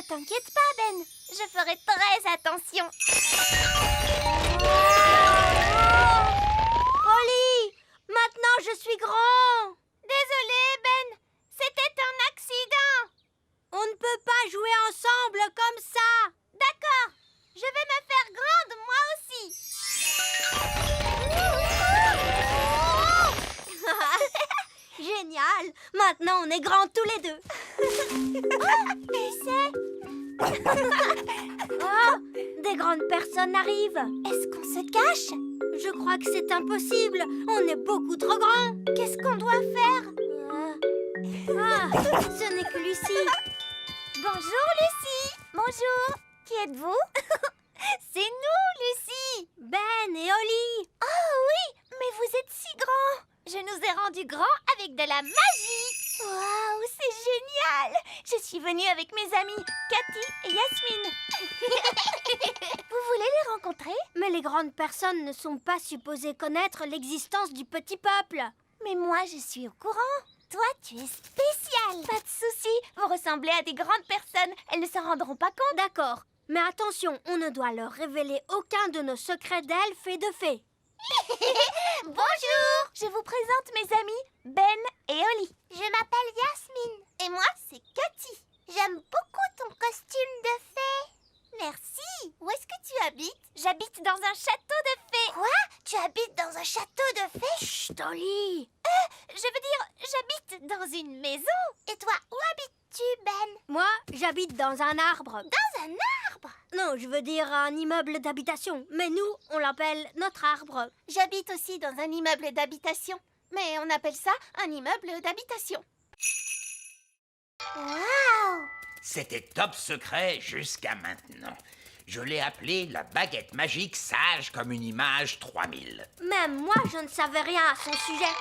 Ne t'inquiète pas, Ben. Je ferai très attention. Holly, maintenant je suis grand. Désolée, Ben. C'était un accident. On ne peut pas jouer ensemble comme ça. D'accord. Je vais me faire grande, moi aussi. Génial. Maintenant on est grands tous les deux. Mais c'est... Oh, des grandes personnes arrivent. Est-ce qu'on se cache? Je crois que c'est impossible. On est beaucoup trop grands. Qu'est-ce qu'on doit faire? Ce n'est que Lucie. Bonjour, Lucie. Bonjour. Qui êtes-vous? C'est nous, Lucie. Ben et Holly. Oh oui, mais vous êtes si grands. Je nous ai rendus grands avec de la magie. Waouh, c'est génial. Je suis venue avec mes amis, Cathy et Yasmine. Vous voulez les rencontrer? Mais les grandes personnes ne sont pas supposées connaître l'existence du petit peuple. Mais moi, je suis au courant. Toi, tu es spécial. Pas de souci. Vous ressemblez à des grandes personnes. Elles ne s'en rendront pas compte. D'accord. Mais attention, on ne doit leur révéler aucun de nos secrets d'elfes et de fées. Bonjour. Je vous présente mes amis, Ben et Holly. Je m'appelle Yasmine. Et moi, c'est Cathy. J'aime beaucoup ton costume de fée. Merci. Où est-ce que tu habites? J'habite dans un château de fées. Quoi? Tu habites dans un château de fées? Chut, Holly. Je veux dire, j'habite dans une maison. Et toi, où habites-tu, Ben? Moi, j'habite dans un arbre. Dans un arbre? Non, je veux dire un immeuble d'habitation. Mais nous, on l'appelle notre arbre. J'habite aussi dans un immeuble d'habitation. Mais on appelle ça un immeuble d'habitation. Waouh! C'était top secret jusqu'à maintenant. Je l'ai appelé la baguette magique sage comme une image 3000. Même moi, je ne savais rien à son sujet.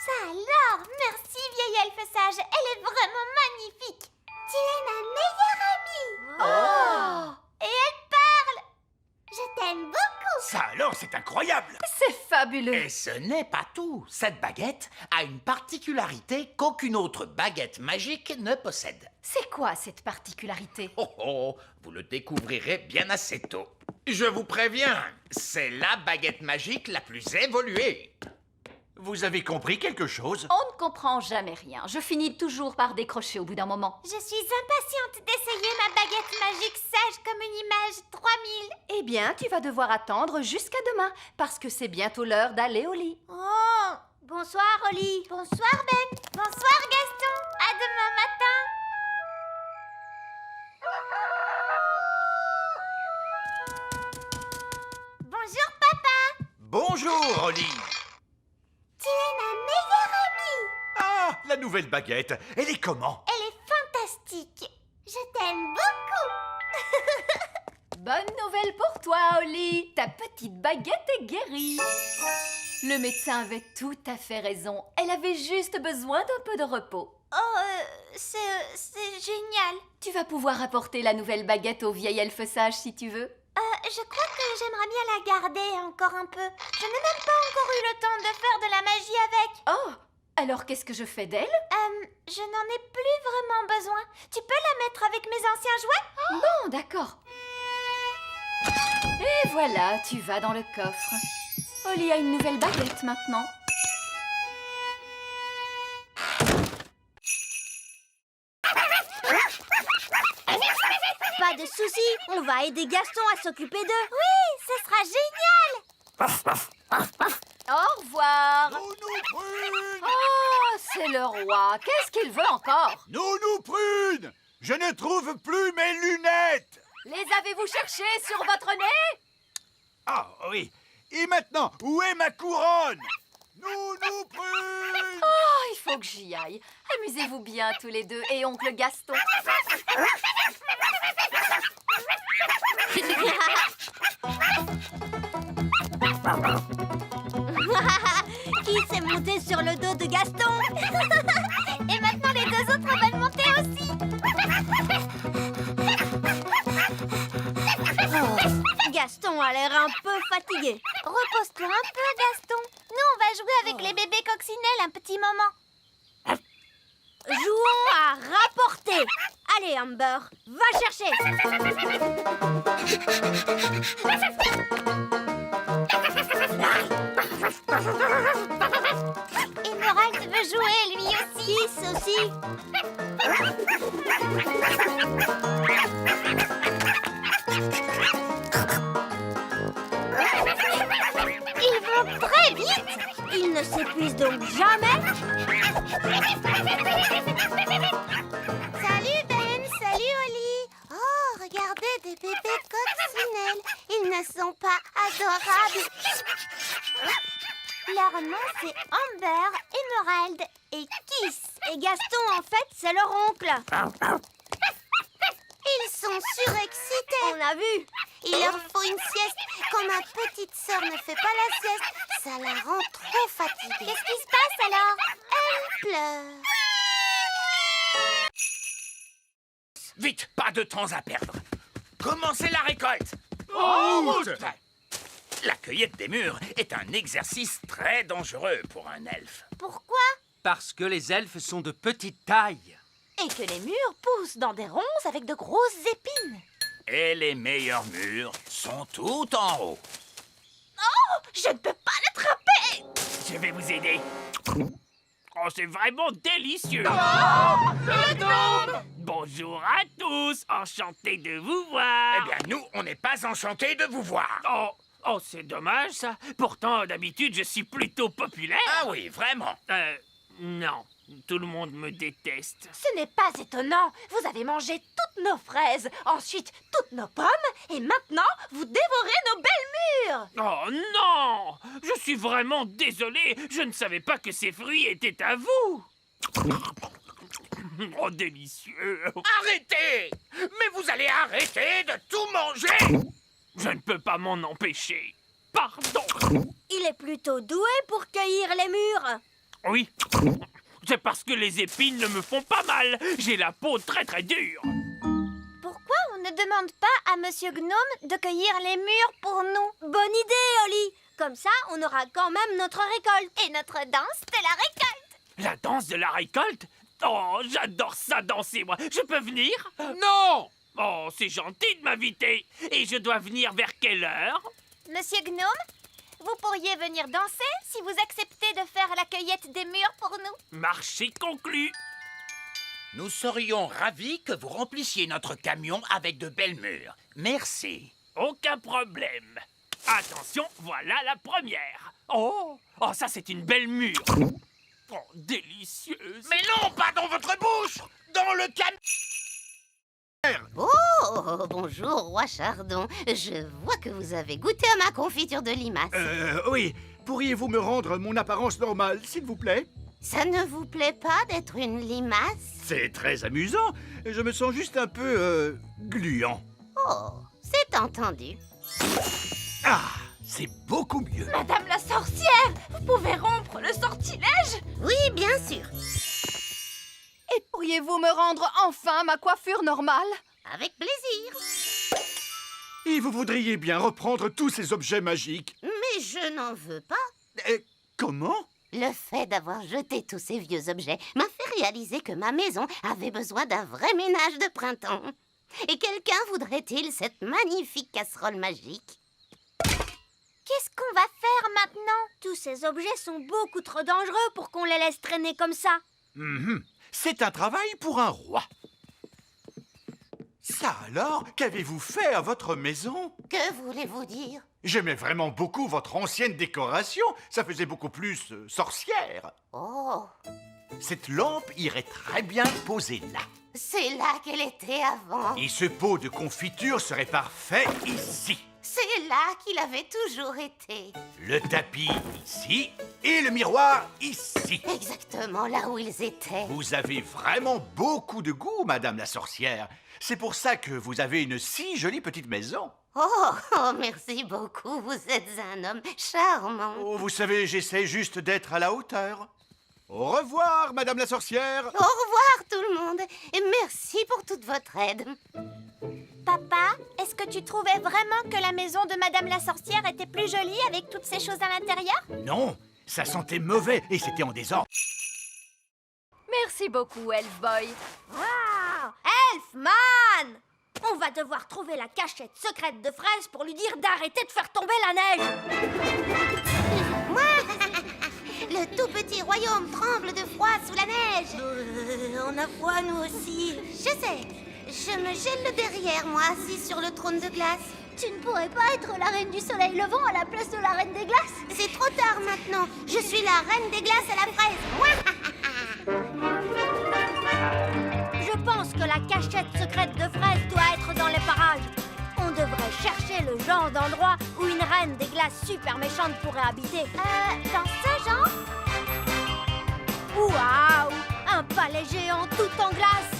Ça alors! Merci, vieille elfe sage. Elle est vraiment magnifique. Tu es ma meilleure amie. Oh! Et elle parle. Je t'aime beaucoup. Ça alors, c'est incroyable! C'est fabuleux. Et ce n'est pas tout. Cette baguette a une particularité qu'aucune autre baguette magique ne possède. C'est quoi cette particularité? Oh oh, vous le découvrirez bien assez tôt. Je vous préviens, c'est la baguette magique la plus évoluée. Vous avez compris quelque chose? On ne comprend jamais rien. Je finis toujours par décrocher au bout d'un moment. Je suis impatiente d'essayer ma baguette magique sage comme une image 3000. Eh bien, tu vas devoir attendre jusqu'à demain, parce que c'est bientôt l'heure d'aller au lit. Oh! Bonsoir, Holly. Bonsoir, Ben. Bonsoir, Gaston. À demain matin. Bonjour, papa. Bonjour, Holly. Tu es ma meilleure amie. Ah, la nouvelle baguette. Elle est comment? Elle est fantastique. Je t'aime beaucoup. Bonne nouvelle pour toi, Holly. Ta petite baguette est guérie. Le médecin avait tout à fait raison. Elle avait juste besoin d'un peu de repos. Oh, c'est génial. Tu vas pouvoir apporter la nouvelle baguette au vieil elfe sage si tu veux. Je crois que j'aimerais bien la garder encore un peu. Je n'ai même pas encore eu le temps de faire de la magie avec. Oh, alors qu'est-ce que je fais d'elle? Je n'en ai plus vraiment besoin. Tu peux la mettre avec mes anciens jouets? Bon, d'accord. Et voilà, tu vas dans le coffre. Holly a une nouvelle baguette maintenant. Pas de souci, on va aider Gaston à s'occuper d'eux. Oui, ce sera génial. Au revoir. Nounou Prune! Oh, c'est le roi. Qu'est-ce qu'il veut encore? Nounou Prune! Je ne trouve plus mes lunettes! Les avez-vous cherchées sur votre nez? Ah oui. Et maintenant, où est ma couronne? Nounou Prune! Oh, il faut que j'y aille. Amusez-vous bien tous les deux et oncle Gaston. Qui s'est monté sur le dos de Gaston? Et maintenant, les deux autres veulent monter aussi. Gaston a l'air un peu fatigué. Repose-toi un peu, Gaston. Nous, on va jouer avec les bébés coccinelles un petit moment. Jouons à rapporter. Allez, Amber, va chercher. Emerald veut jouer, lui aussi. Kiss aussi. Ils vont très vite. Ils ne s'épuisent donc jamais. Salut Ben, salut Oli. Oh, regardez des bébés coccinelles. Ils ne sont pas adorables. Leur nom c'est Amber, Emerald et Kiss. Et Gaston, en fait, c'est leur oncle. Ils sont surexcités. On a vu. Il leur faut une sieste. Quand ma petite sœur ne fait pas la sieste, ça la rend trop fatiguée. Qu'est-ce qui se passe alors? Elle pleure. Vite, pas de temps à perdre. Commencez la récolte. La cueillette des mûres est un exercice très dangereux pour un elfe. Pourquoi? Parce que les elfes sont de petite taille. Et que les mûres poussent dans des ronces avec de grosses épines. Et les meilleurs mûres sont tout en haut. Je ne peux pas l'attraper. Je vais vous aider. Oh, c'est vraiment délicieux. Bonjour à tous, enchanté de vous voir. Eh bien, nous, on n'est pas enchantés de vous voir. Oh, c'est dommage ça. Pourtant, d'habitude, je suis plutôt populaire. Ah oui, vraiment. Non, tout le monde me déteste. Ce n'est pas étonnant. Vous avez mangé toutes nos fraises, ensuite toutes nos pommes, et maintenant vous dévorez nos belles mûres. Oh non! Je suis vraiment désolé. Je ne savais pas que ces fruits étaient à vous. Oh, délicieux. Arrêtez! Mais vous allez arrêter de tout manger! Je ne peux pas m'en empêcher. Pardon. Il est plutôt doué pour cueillir les mûres. Oui, c'est parce que les épines ne me font pas mal. J'ai la peau très très dure. Pourquoi on ne demande pas à Monsieur Gnome de cueillir les mûres pour nous? Bonne idée, Oli. Comme ça, on aura quand même notre récolte. Et notre danse de la récolte. La danse de la récolte? Oh, j'adore ça danser, moi. Je peux venir? Non! Oh, c'est gentil de m'inviter. Et je dois venir vers quelle heure? Monsieur Gnome, vous pourriez venir danser si vous acceptez de faire la cueillette des mûres pour nous. Marché conclu. Nous serions ravis que vous remplissiez notre camion avec de belles mûres. Merci. Aucun problème. Attention, voilà la première. Oh, ça c'est une belle mûre. Oh, délicieuse. Mais non, pas dans votre bouche! Dans le camion! Oh, bonjour, roi Chardon. Je vois que vous avez goûté à ma confiture de limace. Oui. Pourriez-vous me rendre mon apparence normale, s'il vous plaît? Ça ne vous plaît pas d'être une limace? C'est très amusant. Je me sens juste un peu, gluant. Oh, c'est entendu. Ah, c'est beaucoup mieux. Madame la sorcière, vous pouvez rompre le sortilège? Oui, bien sûr. Et pourriez-vous me rendre enfin ma coiffure normale? Avec plaisir. Et vous voudriez bien reprendre tous ces objets magiques. Mais je n'en veux pas. Comment? Le fait d'avoir jeté tous ces vieux objets m'a fait réaliser que ma maison avait besoin d'un vrai ménage de printemps. Et quelqu'un voudrait-il cette magnifique casserole magique? Qu'est-ce qu'on va faire maintenant? Tous ces objets sont beaucoup trop dangereux pour qu'on les laisse traîner comme ça. C'est un travail pour un roi. Ça alors, qu'avez-vous fait à votre maison? Que voulez-vous dire? J'aimais vraiment beaucoup votre ancienne décoration. Ça faisait beaucoup plus sorcière. Oh, Cette lampe irait très bien posée là. c'est là qu'elle était avant. Et ce pot de confiture serait parfait ici. C'est là qu'il avait toujours été. Le tapis ici et le miroir ici. Exactement là où ils étaient. Vous avez vraiment beaucoup de goût, Madame la sorcière. C'est pour ça que vous avez une si jolie petite maison. Oh, merci beaucoup. Vous êtes un homme charmant. Oh, vous savez, j'essaie juste d'être à la hauteur. Au revoir, Madame la sorcière. Au revoir tout le monde et merci pour toute votre aide. Papa, est-ce que tu trouvais vraiment que la maison de Madame la sorcière était plus jolie avec toutes ces choses à l'intérieur? Non, ça sentait mauvais et c'était en désordre. Merci beaucoup, Elf Boy. Waouh! Hé, Elfman! On va devoir trouver la cachette secrète de Fraise pour lui dire d'arrêter de faire tomber la neige. Le tout petit royaume tremble de froid sous la neige. On a froid, nous aussi. Je sais. Je me gèle le derrière, moi, assis sur le trône de glace. Tu ne pourrais pas être la reine du soleil levant à la place de la reine des glaces? C'est trop tard maintenant. Je suis la reine des glaces à la fraise. Je pense que la cachette secrète de Fraise doit être dans les parages. On devrait chercher le genre d'endroit où une reine des glaces super méchante pourrait habiter. Dans ce genre? Waouh! Un palais géant tout en glace!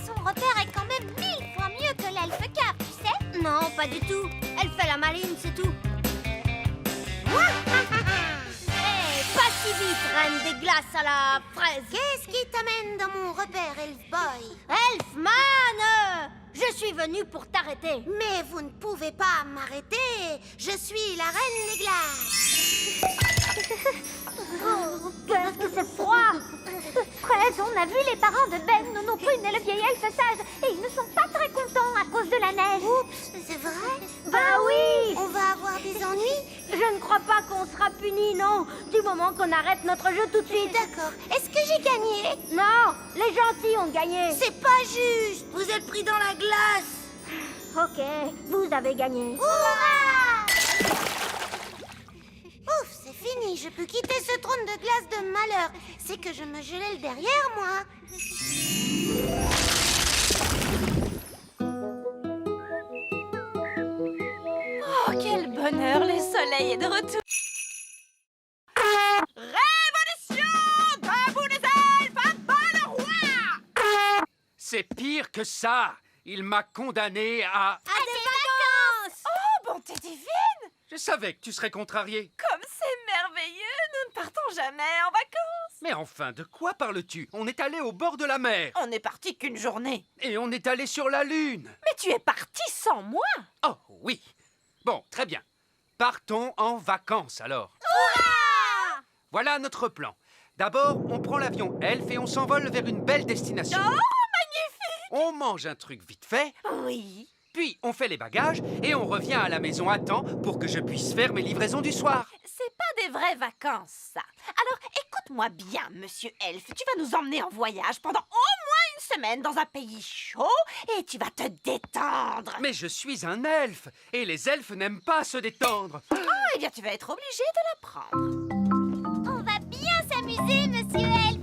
Son repère est quand même 1000 fois mieux que l'elfe cap, tu sais? Non, pas du tout. Elle fait la maline, c'est tout. Hé, pas si vite, reine des glaces à la fraise. Qu'est-ce qui t'amène dans mon repère, Elf Boy? Elfman! Je suis venue pour t'arrêter. Mais vous ne pouvez pas m'arrêter. Je suis la reine des glaces. Oh, qu'est-ce que c'est froid! Fraise, on a vu les parents de Ben, Nono Prune et le vieil elfe sage, et ils ne sont pas très contents à cause de la neige. Oups, c'est vrai? Bah oui! On va avoir des ennuis? Je ne crois pas qu'on sera puni, non, du moment qu'on arrête notre jeu tout de suite. D'accord. Est-ce que j'ai gagné? Non, les gentils ont gagné. C'est pas juste. Vous êtes pris dans la glace. Ok, vous avez gagné. Hurrah! Ouf, c'est fini. Je peux quitter ce trône de glace de malheur. C'est que je me gelais le derrière, moi. Oh, quel bonheur, le soleil est de retour. C'est pire que ça. Il m'a condamné à... À des vacances. Oh, bonté divine! Je savais que tu serais contrarié. Comme c'est merveilleux, nous ne partons jamais en vacances. Mais enfin, de quoi parles-tu? On est allé au bord de la mer. On n'est parti qu'une journée. Et on est allé sur la Lune. Mais tu es parti sans moi. Oh, oui. Bon, très bien. Partons en vacances, alors. Voilà notre plan. D'abord, on prend l'avion Elf et on s'envole vers une belle destination. Oh, magnifique! On mange un truc vite fait, Oui. puis on fait les bagages et on revient à la maison à temps pour que je puisse faire mes livraisons du soir. C'est pas des vraies vacances, ça. Alors, écoute-moi bien, monsieur Elfe. Tu vas nous emmener en voyage pendant au moins une semaine dans un pays chaud et tu vas te détendre. Mais je suis un elfe et les elfes n'aiment pas se détendre. Oh, eh bien, tu vas être obligé de l'apprendre. On va bien s'amuser, monsieur Elf.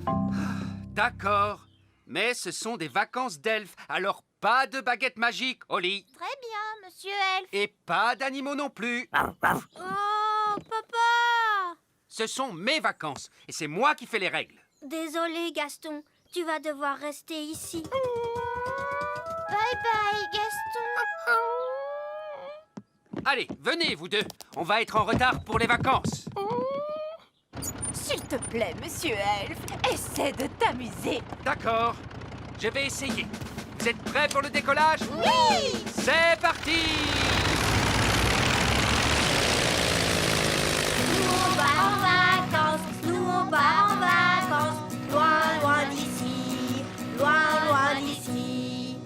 D'accord, mais ce sont des vacances d'elfes, alors pas de baguette magique, Oli. Très bien, monsieur Elf. Et pas d'animaux non plus. Oh, papa! Ce sont mes vacances et c'est moi qui fais les règles. Désolé, Gaston. Tu vas devoir rester ici. Bye bye, Gaston. Allez, venez vous deux. On va être en retard pour les vacances. S'il te plaît, monsieur Elfe, essaie de t'amuser. D'accord, je vais essayer. Vous êtes prêts pour le décollage? Oui! C'est parti! Nous on va en vacances, nous on va en vacances, loin, loin d'ici, loin d'ici.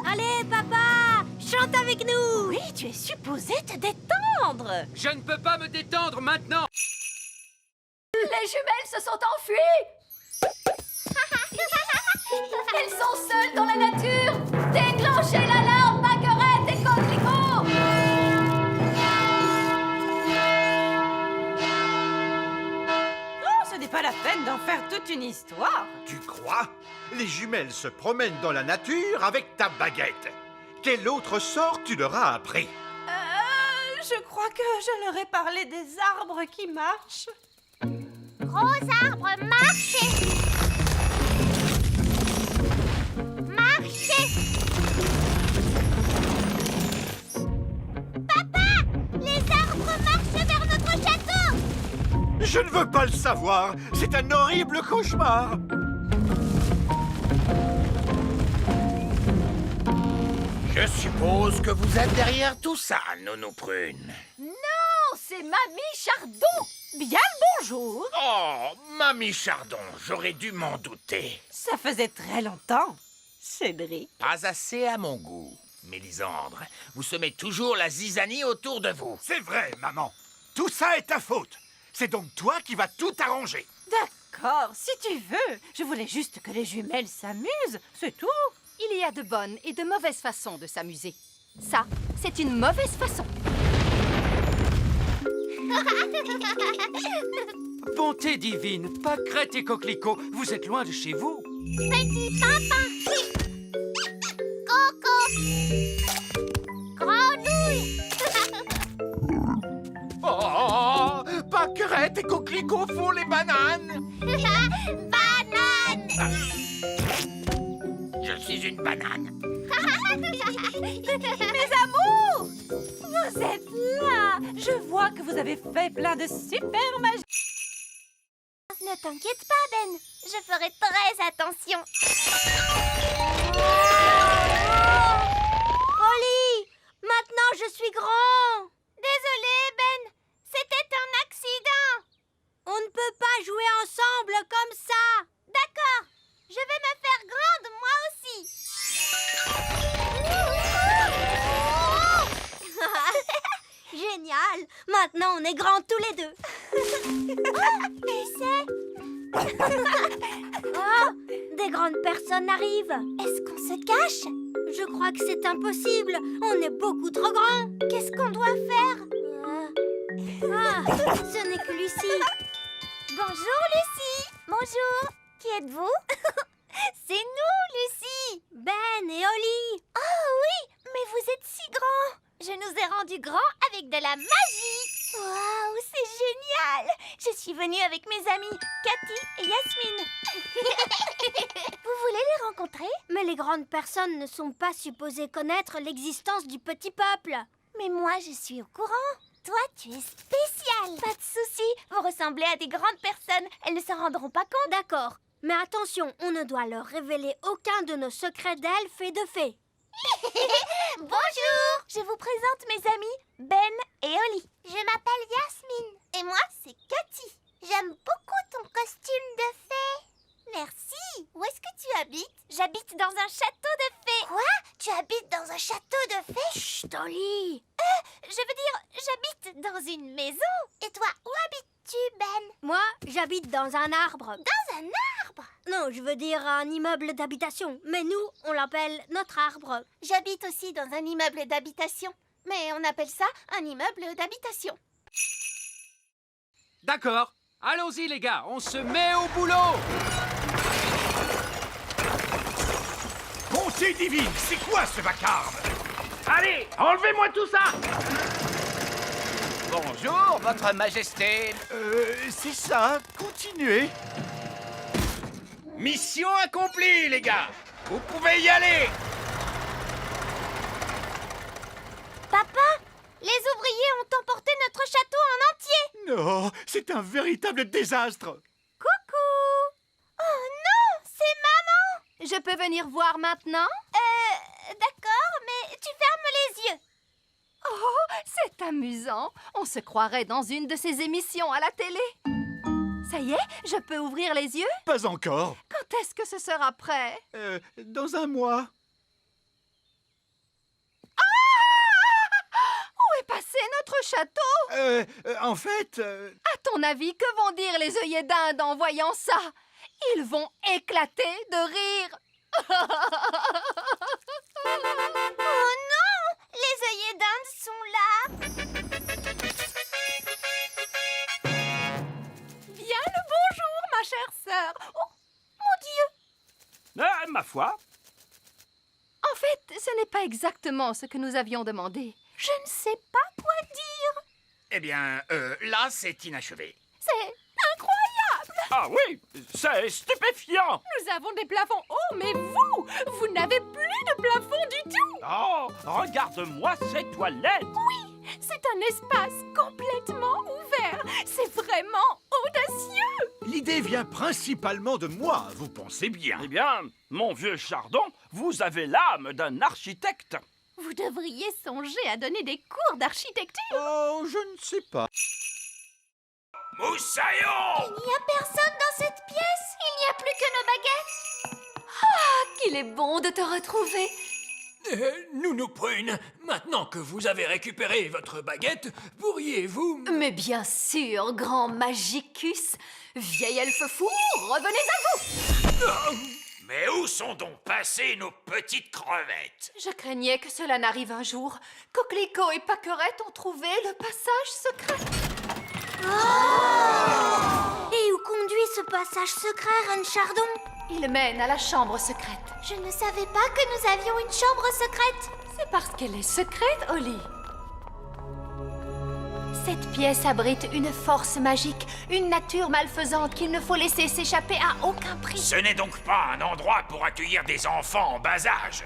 Allez, papa, chante avec nous. Oui, tu es supposé te détendre. Je ne peux pas me détendre maintenant. Les jumelles se sont enfuies. Elles sont seules dans la nature. Déclenchez l'alarme, Marguerite et Coquelicot. Oh, ce n'est pas la peine d'en faire toute une histoire. Tu crois? Les jumelles se promènent dans la nature avec ta baguette. Quel autre sort tu leur as appris? Je crois que je leur ai parlé des arbres qui marchent. Gros arbre, marchez! Marchez! Papa! Les arbres marchent vers notre château! Je ne veux pas le savoir. C'est un horrible cauchemar. Je suppose que vous êtes derrière tout ça, Nono Prune. Non, c'est Mamie Chardon. Bien le bonjour. Oh, Mamie Chardon, j'aurais dû m'en douter. Ça faisait très longtemps, Cédric. Pas assez à mon goût. Mélisandre, vous semez toujours la zizanie autour de vous. C'est vrai, maman. Tout ça est ta faute. C'est donc toi qui vas tout arranger. D'accord, si tu veux. Je voulais juste que les jumelles s'amusent, c'est tout. Il y a de bonnes et de mauvaises façons de s'amuser. Ça, c'est une mauvaise façon. Bonté divine, pâquerette et coquelicot, vous êtes loin de chez vous. Petit papa. Coco. Grenouille. Oh, Pâquerette et Coquelicot font les bananes. Banane. Je suis une banane. Mes amours, vous êtes là. Je vois que vous avez fait plein de super magie. Ne t'inquiète pas, Ben. Je ferai très attention. Oli, maintenant je suis grand. Désolé, Ben. C'était un accident. On ne peut pas jouer ensemble comme ça. D'accord. Je vais me faire grande, moi aussi. Génial. Maintenant on est grands tous les deux. Et c'est... Oh, des grandes personnes arrivent. Est-ce qu'on se cache? Je crois que c'est impossible. On est beaucoup trop grands. Qu'est-ce qu'on doit faire? Ce n'est que Lucie. Bonjour, Lucie. Bonjour. Qui êtes-vous? C'est nous, Lucie. Ben et Oli. Oh oui, mais vous êtes si grands. Je nous ai rendus grands avec de la magie. Waouh, c'est génial. Je suis venue avec mes amis Cathy et Yasmine. Vous voulez les rencontrer? Mais les grandes personnes ne sont pas supposées connaître l'existence du petit peuple. Mais moi, je suis au courant. Toi, tu es spécial. Pas de souci. Vous ressemblez à des grandes personnes. Elles ne s'en rendront pas compte. D'accord. Mais attention, on ne doit leur révéler aucun de nos secrets d'elfes et de fées. Bonjour. Je vous présente mes amis Ben et Oli. Je m'appelle Yasmine. Et moi, c'est Cathy. J'aime beaucoup ton costume de fée. Merci. Où est-ce que tu habites? J'habite dans un château de fées. Quoi? Tu habites dans un château de fées? Chut, Oli. Je veux dire, j'habite dans une maison. Et toi, où habites-tu, Ben? Moi, j'habite dans un arbre. Dans un arbre. Non, je veux dire un immeuble d'habitation. Mais nous, on l'appelle notre arbre. J'habite aussi dans un immeuble d'habitation. Mais on appelle ça un immeuble d'habitation. D'accord, allons-y les gars, on se met au boulot. Bonté divine, c'est quoi ce vacarme? Allez, enlevez-moi tout ça. Bonjour, votre majesté. C'est ça, continuez. Mission accomplie, les gars. Vous pouvez y aller. Papa, les ouvriers ont emporté notre château en entier. Non, c'est un véritable désastre. Coucou. Oh non, c'est maman. Je peux venir voir maintenant? D'accord, mais tu fermes les yeux. Oh, c'est amusant. On se croirait dans une de ces émissions à la télé. Ça y est, je peux ouvrir les yeux? Pas encore. Quand est-ce que ce sera prêt? Dans un mois. Où est passé notre château? En fait... À ton avis, que vont dire les œillets d'Inde en voyant ça? Ils vont éclater de rire. Oh non, les œillets d'Inde sont là. Bien le bonjour, ma chère sœur. Oh, mon Dieu! Ma foi, En fait, ce n'est pas exactement ce que nous avions demandé. Je ne sais pas quoi dire. Eh bien, là, c'est inachevé. C'est incroyable! ah oui, c'est stupéfiant. Nous avons des plafonds hauts, mais vous n'avez plus de plafond du tout! Oh, regarde-moi ces toilettes. C'est un espace complètement ouvert. C'est vraiment audacieux. L'idée vient principalement de moi, vous pensez bien. Eh bien, mon vieux Chardon, vous avez l'âme d'un architecte. Vous devriez songer à donner des cours d'architecture. Oh, je ne sais pas. Moussaillon! Il n'y a personne dans cette pièce. Il n'y a plus que nos baguettes. Qu'il est bon de te retrouver. Nounou Prune, maintenant que vous avez récupéré votre baguette, pourriez-vous... Mais bien sûr, grand Magicus. Vieil elfe fou, revenez à vous. Mais où sont donc passées nos petites crevettes? Je craignais que cela n'arrive un jour. Coquelicot et Paquerette ont trouvé le passage secret. Et où conduit ce passage secret, Reine Chardon? Il mène à la chambre secrète. Je ne savais pas que nous avions une chambre secrète. C'est parce qu'elle est secrète, Holly. Cette pièce abrite une force magique, une nature malfaisante qu'il ne faut laisser s'échapper à aucun prix. Ce n'est donc pas un endroit pour accueillir des enfants en bas âge.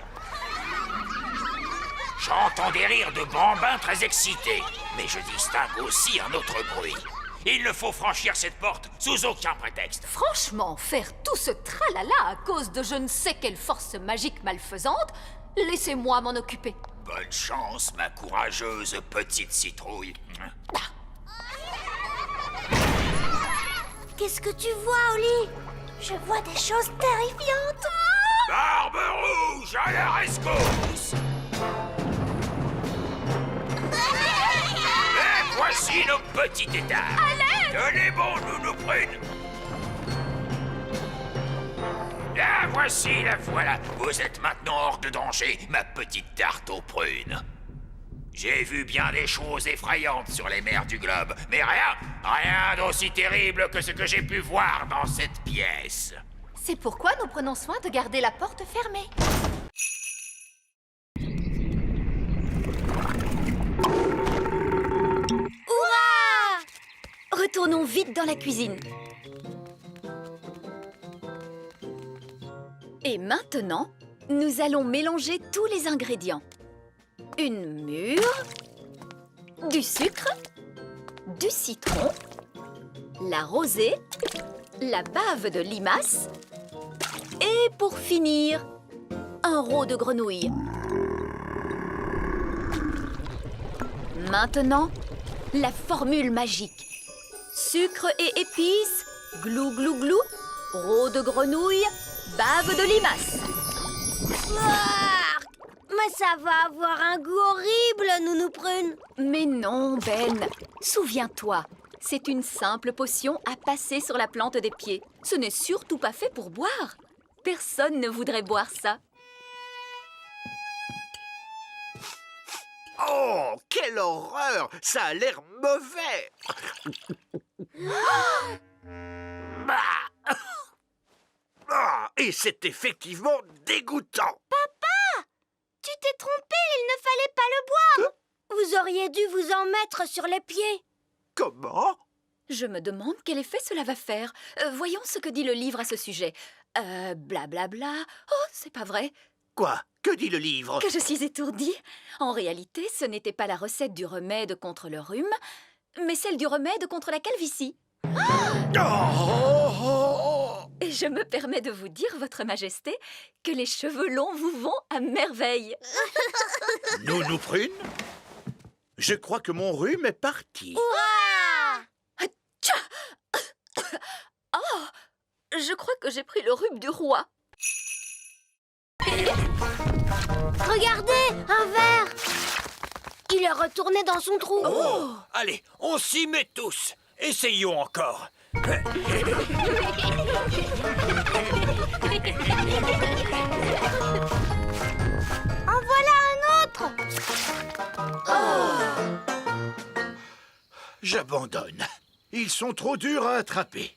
J'entends des rires de bambins très excités, mais je distingue aussi un autre bruit. Il ne faut franchir cette porte sous aucun prétexte. Franchement, faire tout ce tralala à cause de je ne sais quelle force magique malfaisante, laissez-moi m'en occuper. Bonne chance, ma courageuse petite citrouille. Qu'est-ce que tu vois, Holly? Je vois des choses terrifiantes. Barbe rouge à la rescousse! Et voici nos petits états. Tenez bon, Nounou Prune. La voici, la voilà. Vous êtes maintenant hors de danger, ma petite tarte aux prunes. J'ai vu bien des choses effrayantes sur les mers du globe, mais rien d'aussi terrible que ce que j'ai pu voir dans cette pièce. C'est pourquoi nous prenons soin de garder la porte fermée. Retournons vite dans la cuisine. Et maintenant, nous allons mélanger tous les ingrédients. Une mûre, du sucre, du citron, la rosée, la bave de limace et pour finir, un rôt de grenouille. Maintenant, la formule magique. Sucre et épices, glou glou glou, rôt de grenouille, bave de limace. Mais ça va avoir un goût horrible, Nounou Prune. Mais non, Ben. Souviens-toi, c'est une simple potion à passer sur la plante des pieds. Ce n'est surtout pas fait pour boire. Personne ne voudrait boire ça. Oh, quelle horreur! Ça a l'air mauvais! Ah, et c'est effectivement dégoûtant! Tu t'es trompé, il ne fallait pas le boire. Vous auriez dû vous en mettre sur les pieds. Comment? Je me demande quel effet cela va faire. Voyons ce que dit le livre à ce sujet. Blablabla. Oh, c'est pas vrai. Quoi? Que dit le livre? Que je suis étourdie. En réalité, ce n'était pas la recette du remède contre le rhume, mais celle du remède contre la calvitie. Et je me permets de vous dire, Votre Majesté, que les cheveux longs vous vont à merveille. Nounou Prune? Je crois que mon rhume est parti. Oh, je crois que j'ai pris le rhume du roi. Regardez, un verre. Il est retourné dans son trou. Oh, allez, on s'y met tous. Essayons encore. En voilà un autre. J'abandonne. Ils sont trop durs à attraper.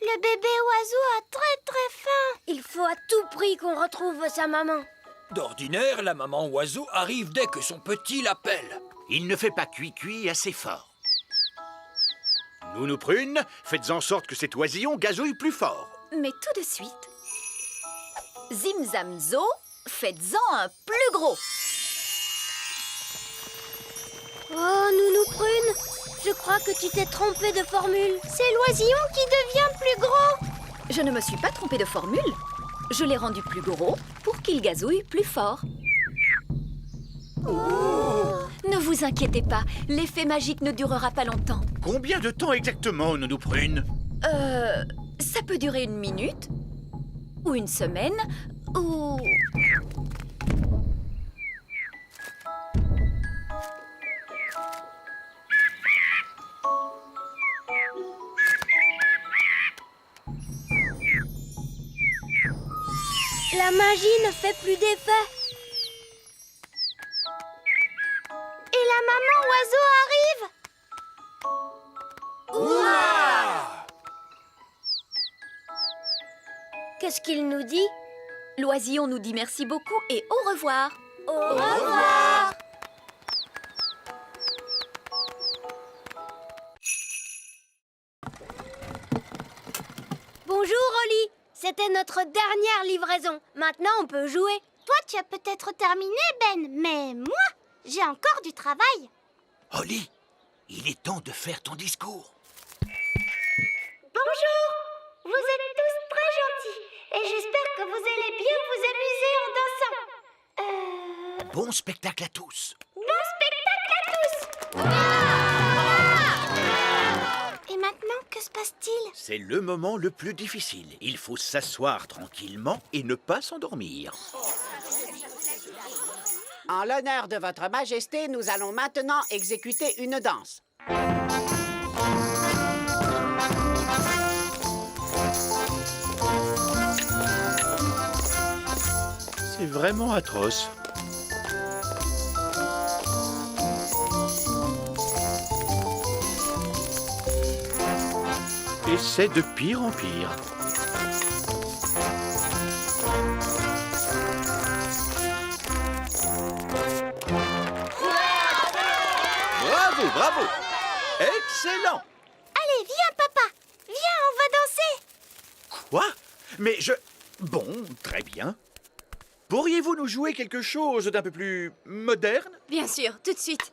Le bébé oiseau a très faim. Il faut à tout prix qu'on retrouve sa maman. D'ordinaire, la maman oiseau arrive dès que son petit l'appelle. Il ne fait pas cuit assez fort. Nounou Prune, faites en sorte que cet oisillon gazouille plus fort. Mais tout de suite, Zimzamzo, faites-en un plus gros. Oh, Nounou Prune, je crois que tu t'es trompée de formule. C'est l'oisillon qui devient plus gros. Je ne me suis pas trompée de formule. Je l'ai rendu plus gros pour qu'il gazouille plus fort. Ne Ne vous inquiétez pas, l'effet magique ne durera pas longtemps. Combien de temps exactement, Nounou Prune? Ça peut durer 1 minute, ou 1 semaine, ou... La magie ne fait plus d'effet. Et la maman oiseau arrive. Qu'est-ce qu'il nous dit? L'oisillon nous dit merci beaucoup et au revoir. Au revoir. Bonjour Oli, c'était notre dernière livraison. Maintenant on peut jouer. Toi, tu as peut-être terminé, Ben, mais moi, j'ai encore du travail. Holly, il est temps de faire ton discours. Bonjour, vous êtes tous très gentils et j'espère que vous allez bien vous amuser en dansant. Bon spectacle à tous. Bon spectacle à tous. Et maintenant, que se passe-t-il? C'est le moment le plus difficile. Il faut s'asseoir tranquillement et ne pas s'endormir. En l'honneur de votre majesté, nous allons maintenant exécuter une danse. C'est vraiment atroce. Et c'est de pire en pire. Bravo, bravo! Excellent! Allez, viens, papa. Viens, on va danser. Quoi? Mais je... Bon, très bien. Pourriez-vous nous jouer quelque chose d'un peu plus moderne? Bien sûr, tout de suite.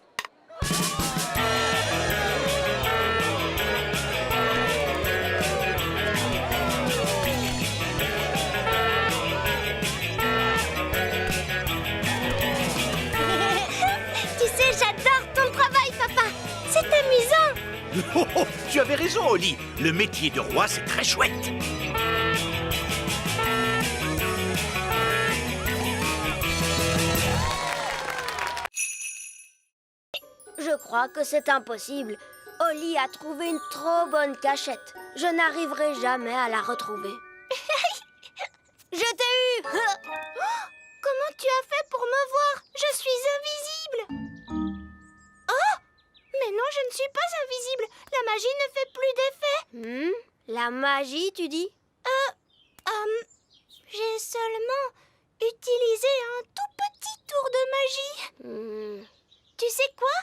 Tu sais, j'adore ton travail, papa. C'est amusant. Oh, oh, tu avais raison, Holly. Le métier de roi, c'est très chouette. Je crois que c'est impossible. Oli a trouvé une trop bonne cachette. Je n'arriverai jamais à la retrouver. Je t'ai eu. Comment tu as fait pour me voir? Je suis invisible. Oh! Mais non, je ne suis pas invisible. La magie ne fait plus d'effet. La magie, tu dis? J'ai seulement utilisé un tout petit tour de magie. Tu sais quoi?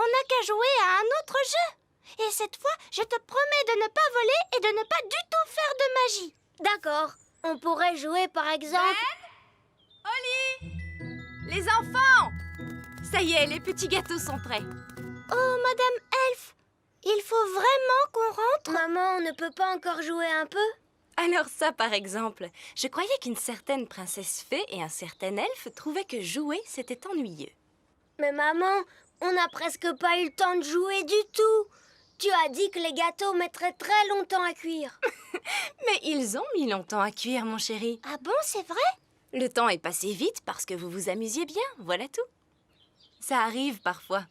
On n'a qu'à jouer à un autre jeu. Et cette fois, je te promets de ne pas voler et de ne pas du tout faire de magie. D'accord. On pourrait jouer par exemple... Oli! Les enfants! Ça y est, les petits gâteaux sont prêts. Oh, Madame Elf, il faut vraiment qu'on rentre. Maman, on ne peut pas encore jouer un peu? Alors ça, par exemple, je croyais qu'une certaine princesse fée et un certain elfe trouvaient que jouer, c'était ennuyeux. Mais maman, on n'a presque pas eu le temps de jouer du tout. Tu as dit que les gâteaux mettraient très longtemps à cuire. Mais ils ont mis longtemps à cuire, mon chéri. Ah bon, c'est vrai? Le temps est passé vite parce que vous vous amusiez bien, voilà tout. Ça arrive parfois.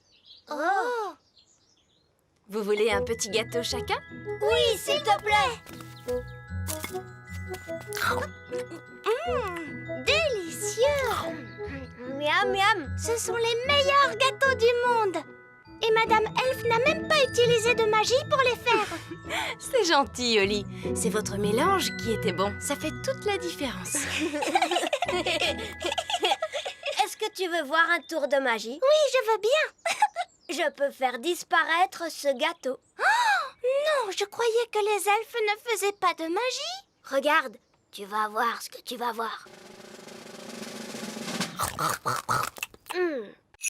Oh! Vous voulez un petit gâteau chacun? Oui, s'il te plaît. Délicieux! Miam, miam. Ce sont les meilleurs gâteaux du monde. Et Madame Elf n'a même pas utilisé de magie pour les faire. C'est gentil, Oli. C'est votre mélange qui était bon. Ça fait toute la différence. Est-ce que tu veux voir un tour de magie? Oui, je veux bien. Je peux faire disparaître ce gâteau. Non, je croyais que les elfes ne faisaient pas de magie. Regarde, tu vas voir ce que tu vas voir.